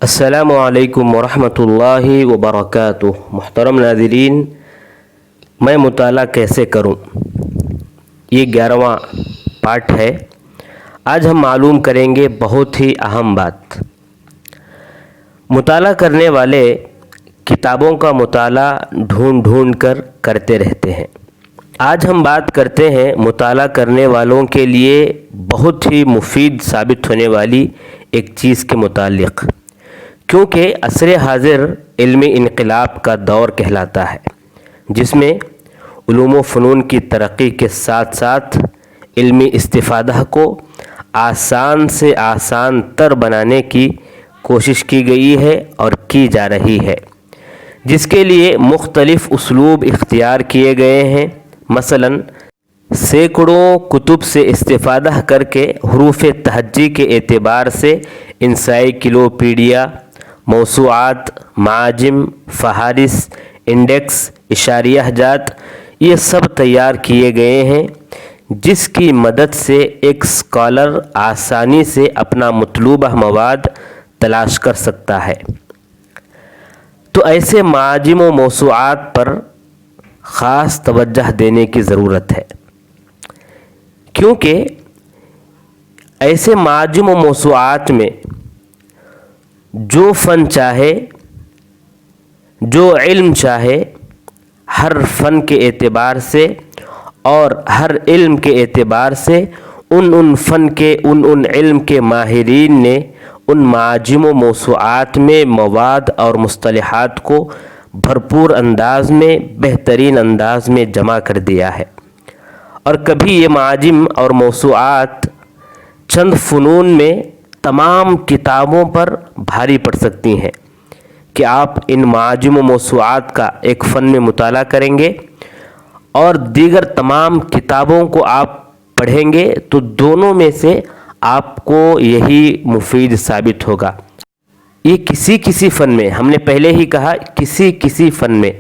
السلام علیکم ورحمۃ اللہ وبرکاتہ۔ محترم ناظرین، میں مطالعہ کیسے کروں، یہ 11واں پارٹ ہے۔ آج ہم معلوم کریں گے بہت ہی اہم بات۔ مطالعہ کرنے والے کتابوں کا مطالعہ ڈھونڈ ڈھونڈ کر کرتے رہتے ہیں۔ آج ہم بات کرتے ہیں مطالعہ کرنے والوں کے لیے بہت ہی مفید ثابت ہونے والی ایک چیز کے متعلق، کیونکہ عصر حاضر علمی انقلاب کا دور کہلاتا ہے، جس میں علوم و فنون کی ترقی کے ساتھ ساتھ علمی استفادہ کو آسان سے آسان تر بنانے کی کوشش کی گئی ہے اور کی جا رہی ہے، جس کے لیے مختلف اسلوب اختیار کیے گئے ہیں۔ مثلاً سینکڑوں کتب سے استفادہ کر کے حروف تہجی کے اعتبار سے انسائکلوپیڈیا، موسوعات، معاجم، فہارس، انڈیکس، اشاریہ جات، یہ سب تیار کیے گئے ہیں، جس کی مدد سے ایک اسکالر آسانی سے اپنا مطلوبہ مواد تلاش کر سکتا ہے۔ تو ایسے معاجم و موسوعات پر خاص توجہ دینے کی ضرورت ہے، کیونکہ ایسے معاجم و موسوعات میں جو فن چاہے، جو علم چاہے، ہر فن کے اعتبار سے اور ہر علم کے اعتبار سے ان فن کے ان علم کے ماہرین نے ان معاجم و موسوعات میں مواد اور مصطلحات کو بھرپور انداز میں، بہترین انداز میں جمع کر دیا ہے۔ اور کبھی یہ معاجم اور موسوعات چند فنون میں تمام کتابوں پر بھاری پڑ سکتی ہیں کہ آپ ان معاجم و موسوعات کا ایک فن میں مطالعہ کریں گے اور دیگر تمام کتابوں کو آپ پڑھیں گے تو دونوں میں سے آپ کو یہی مفید ثابت ہوگا۔ یہ کسی فن میں، ہم نے پہلے ہی کہا، کسی فن میں،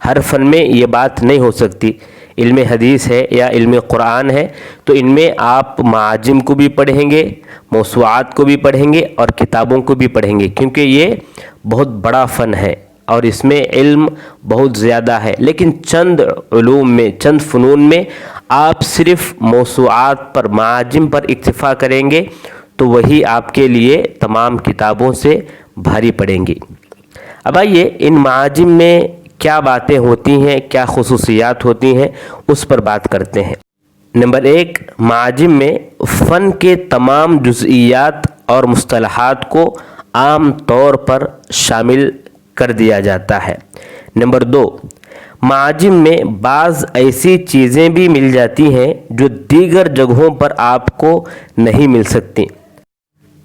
ہر فن میں یہ بات نہیں ہو سکتی۔ علم حدیث ہے یا علم قرآن ہے تو ان میں آپ معاجم کو بھی پڑھیں گے، موسوعات کو بھی پڑھیں گے اور کتابوں کو بھی پڑھیں گے، کیونکہ یہ بہت بڑا فن ہے اور اس میں علم بہت زیادہ ہے۔ لیکن چند علوم میں، چند فنون میں آپ صرف موسوعات پر، معاجم پر اکتفا کریں گے تو وہی آپ کے لیے تمام کتابوں سے بھاری پڑیں گی۔ اب آئیے ان معاجم میں کیا باتیں ہوتی ہیں، کیا خصوصیات ہوتی ہیں، اس پر بات کرتے ہیں۔ نمبر 1، معاجم میں فن کے تمام جزئیات اور مصطلحات کو عام طور پر شامل کر دیا جاتا ہے۔ نمبر 2، معاجم میں بعض ایسی چیزیں بھی مل جاتی ہیں جو دیگر جگہوں پر آپ کو نہیں مل سکتی،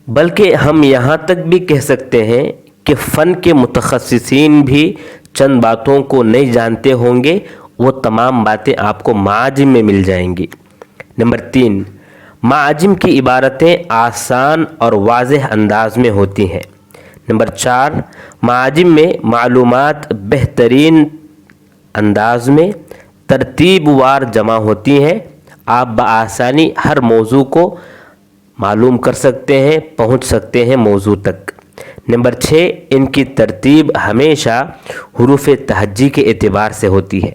بلکہ ہم یہاں تک بھی کہہ سکتے ہیں کہ فن کے متخصصین بھی چند باتوں کو نہیں جانتے ہوں گے، وہ تمام باتیں آپ کو معاجم میں مل جائیں گی۔ نمبر 3، معاجم کی عبارتیں آسان اور واضح انداز میں ہوتی ہیں۔ نمبر 4، معاجم میں معلومات بہترین انداز میں ترتیب وار جمع ہوتی ہیں، آپ بآسانی ہر موضوع کو معلوم کر سکتے ہیں، پہنچ سکتے ہیں موضوع تک۔ نمبر 6، ان کی ترتیب ہمیشہ حروف تہجی کے اعتبار سے ہوتی ہے۔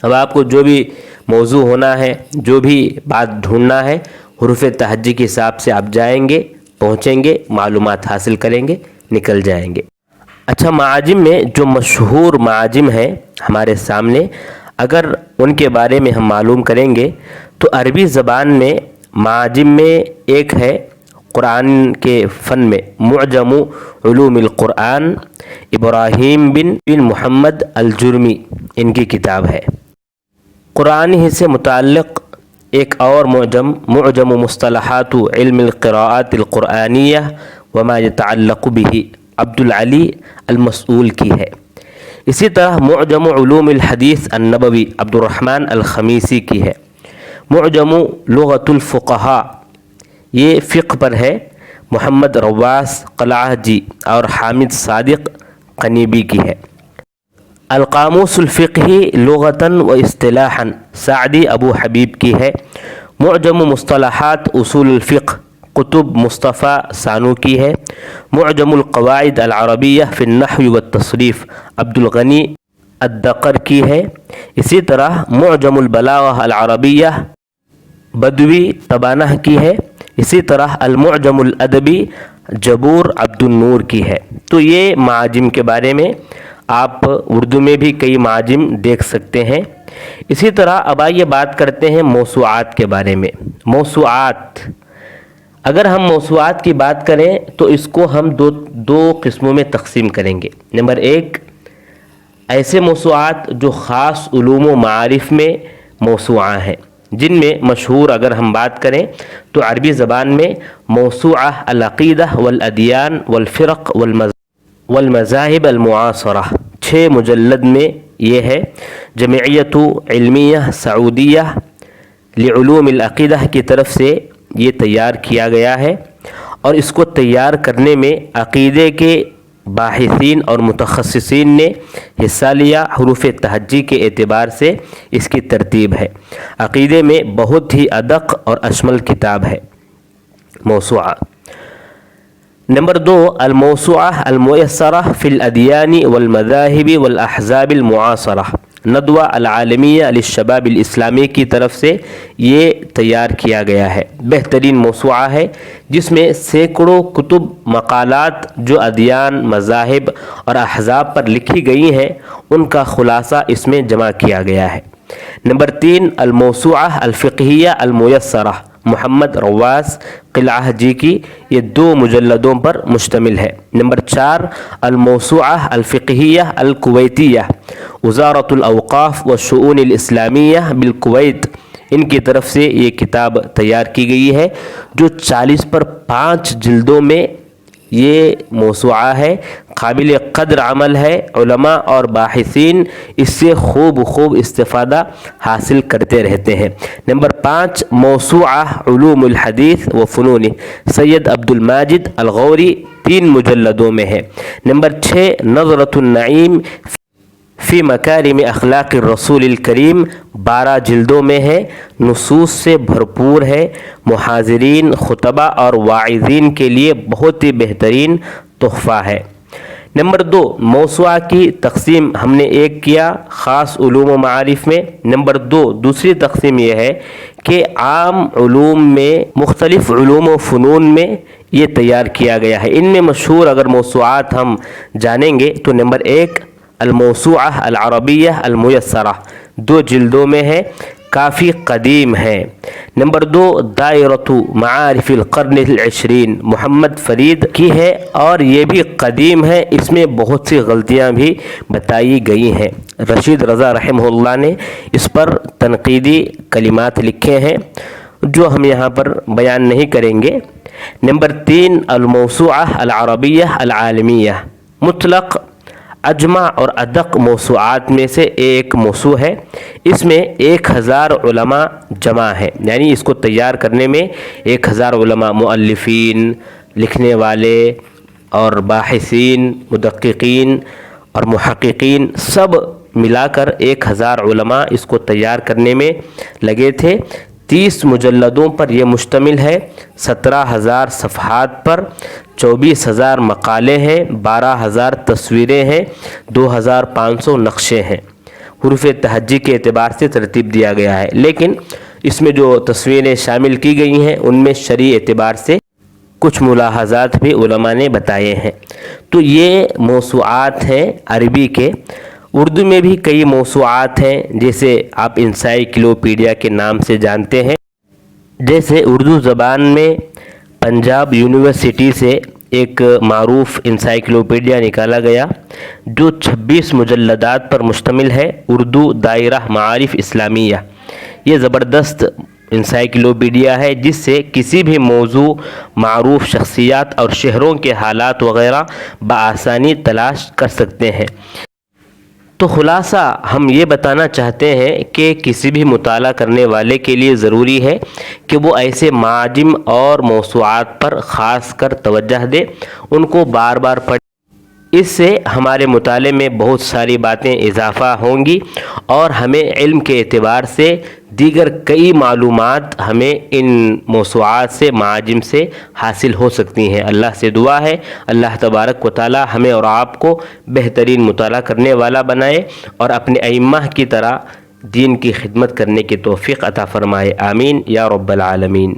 اب آپ کو جو بھی موضوع ہونا ہے، جو بھی بات ڈھونڈنا ہے، حروف تہجی کے حساب سے آپ جائیں گے، پہنچیں گے، معلومات حاصل کریں گے، نکل جائیں گے۔ اچھا، معاجم میں جو مشہور معاجم ہیں ہمارے سامنے، اگر ان کے بارے میں ہم معلوم کریں گے تو عربی زبان میں معاجم میں ایک ہے قرآن کے فن میں معجم علوم القرآن، ابراہیم بن محمد الجرمی، ان کی کتاب ہے۔ قرآن ہی سے متعلق ایک اور معجم مصطلحات علم القراءات القرآنیہ وما يتعلق به، عبدالعلی المسؤول کی ہے۔ اسی طرح معجم علوم الحدیث النبوی، عبدالرحمن الخمیسی کی ہے۔ معجم لغت الفقہاء، یہ فقہ پر ہے، محمد رواس قلعہ جی اور حامد صادق قنیبی کی ہے۔ القاموس الفقہی لغتاً و اصطلاحاً، سعدی ابو حبیب کی ہے۔ معجم مصطلحات اصول الفقہ، कुतुब मुस्तफ़ा सानू की है। मुअजमुल क़वाइद अल अरबिय्या फ़ी अन्नहव व तसरीफ़ अब्दुल गनी अद्दक़र की है। इसी तरह मुअजमुल बलाग़ह अल अरबिय्या बदवी तबानह की है। इसी तरह अल मुअजमुल अदबी जबूर अब्दुल नूर की है। तो ये माजिम के बारे में आप उर्दू में भी कई माजिम देख सकते हैं। इसी तरह अब आइए बात करते हैं मौसूआत के बारे में। मौसूआत, अगर हम मौसूआत की बात करें तो इसको हम दो किस्मों में तकसीम करेंगे। नंबर एक, ऐसे मौसूआत जो ख़ास उलूम व मारिफ में मौसूआ हैं, जिनमें मशहूर अगर हम बात करें तो अरबी ज़बान में मौसूआ अल-अक़ीदा वल अदियान वल फ़िरक़ वल मज़ाहिब अल मुआसरा 6 मुजल्लद में ये है। जमीयत इल्मिया सऊदिया लिउलूम अल-अक़ीदा की तरफ से ये तैयार किया गया है और इसको तैयार करने में अक़ीदे के बाहिसीन और मुतखस्सिसीन ने हिस्सा लिया। हुरूफ़ तहज्जी के एतबार से इसकी तरतीब है। अक़ीदे में बहुत ही अदक़ और अशमल किताब है मौसूआ। नंबर 2, अल-मौसूआ अल-मुयस्सरा फ़िल अदियानी वल मज़ाहिबी वल अहज़ाबिल मुआसरा नदवा अल-आलमिया लिश्शबाब इस्लामी की तरफ से ये तैयार किया गया है। बेहतरीन मौसूआ है जिसमें सैकड़ों कुतुब मक़ालात जो अदियान मज़ाहिब और अहज़ाब पर लिखी गई हैं उनका ख़ुलासा इसमें जमा किया गया है। नंबर 3, अल-मौसूआ अल-फ़िक़हिया अल-मुयस्सरा मोहम्मद रवास क़िलआह जी की, ये 2 मुजल्लदों पर मुश्तमिल है। नंबर 4, अल-मौसूआ अल-फ़िक़हिया अल-कुवैतिया वज़ारतुल अवक़ाफ़ व शुऊनिल इस्लामिया बिल कुवैत, इनकी तरफ से ये किताब तैयार की गई है जो 40 पर 5 जिल्दों में ये मौसूआ है। काबिल क़द्र अमल है। उलमा और बाहिसीन इससे खूब इस्तिफ़ादा हासिल करते रहते हैं। नंबर 5, मौसूआ उलूमुल हदीस व फ़ुनून सैयद अब्दुल माजिद अल गौरी 3 मुजल्लदों में है। नंबर 6, नज़रतुन नईम फ़ी मकारिम अखलाक़ रसूल करीम 12 जिल्दों में है। नुसूस से भरपूर है। मुहाज़िरीन, खुतबा और वाइज़ीन के लिए बहुत ही बेहतरीन तोहफ़ा है। नंबर 2, मौसूआ की तक़सीम हमने एक किया ख़ास उलूम व मारिफ में। नंबर 2, दूसरी तक़सीम यह है कि आम उलूम में मुख्तलिफ़ उलूम व फ़ुनून में ये तैयार किया गया है। इनमें मशहूर अगर मौसूआत हम जानेंगे तो नंबर 1, अल-मौसूआ अल-अरबिय्या अल-मुयस्सरा 2 जिल्दों में है, काफ़ी कदीम है। नंबर 2, दायरतु मआरिफ़िल क़र्निल 20 मोहम्मद फ़रीद की है और ये भी कदीम है। इसमें बहुत सी गलतियाँ भी बताई गई हैं। रशीद रज़ा रहमहुल्लाह ने इस पर तनक़ीदी कलिमात लिखे हैं जो हम यहाँ पर बयान नहीं करेंगे। नंबर 3, अल-मौसूआ अल-अरबिय्या अल-आलमिया मुतलक़ अजमा और अदक मौसूआत में से एक मौसू है। इसमें 1000 उलमा जमा है, यानी इसको तैयार करने में 1000 उलमा मुअल्लिफ़ीन, लिखने वाले और बाहिसीन, मुदक्किकीन और मुहक्किकीन सब मिलाकर 1000 उलमा इसको तैयार करने में लगे थे। 30 मुजल्लदों पर यह मुश्तमिल है। 17,000 सफ़हात पर 24,000 मकाले हैं, 12,000 तस्वीरें हैं, 2,500 नक्शे हैं। हुरूफ़ तहज्जी के एतबार से तरतीब दिया गया है, लेकिन इसमें जो तस्वीरें शामिल की गई हैं उनमें शरई एतबार से कुछ मुलाहज़ात भी उलमा ने बताए हैं। तो ये मौसूआत हैं अरबी के। उर्दू में भी कई मौसूआत हैं, जैसे आप इंसाइक्लोपीडिया के नाम से जानते हैं। जैसे उर्दू ज़बान में पंजाब यूनिवर्सिटी से एक मारूफ़ इंसाइक्लोपीडिया निकाला गया जो 26 मुजल्लदात पर मुश्तमिल है। उर्दू दायरा मारिफ़ इस्लामिया, ये ज़बरदस्त इंसाइक्लोपीडिया है जिससे किसी भी मौजू, मारूफ़ शख्सियात और शहरों के हालात वग़ैरह बआसानी तलाश कर सकते हैं। तो ख़ुलासा हम ये बताना चाहते हैं कि किसी भी मुताला करने वाले के लिए ज़रूरी है कि वो ऐसे माजिम और मौसूआत पर ख़ास कर तवज्जह दे, उनको बार बार पढ़े اس سے ہمارے مطالعے میں بہت ساری باتیں اضافہ ہوں گی اور ہمیں علم کے اعتبار سے دیگر کئی معلومات ہمیں ان موضوعات سے معاجم سے حاصل ہو سکتی ہیں۔ اللہ سے دعا ہے اللہ تبارک و تعالی ہمیں اور آپ کو بہترین مطالعہ کرنے والا بنائے اور اپنے ائمہ کی طرح دین کی خدمت کرنے کی توفیق عطا فرمائے، آمین یا رب العالمین۔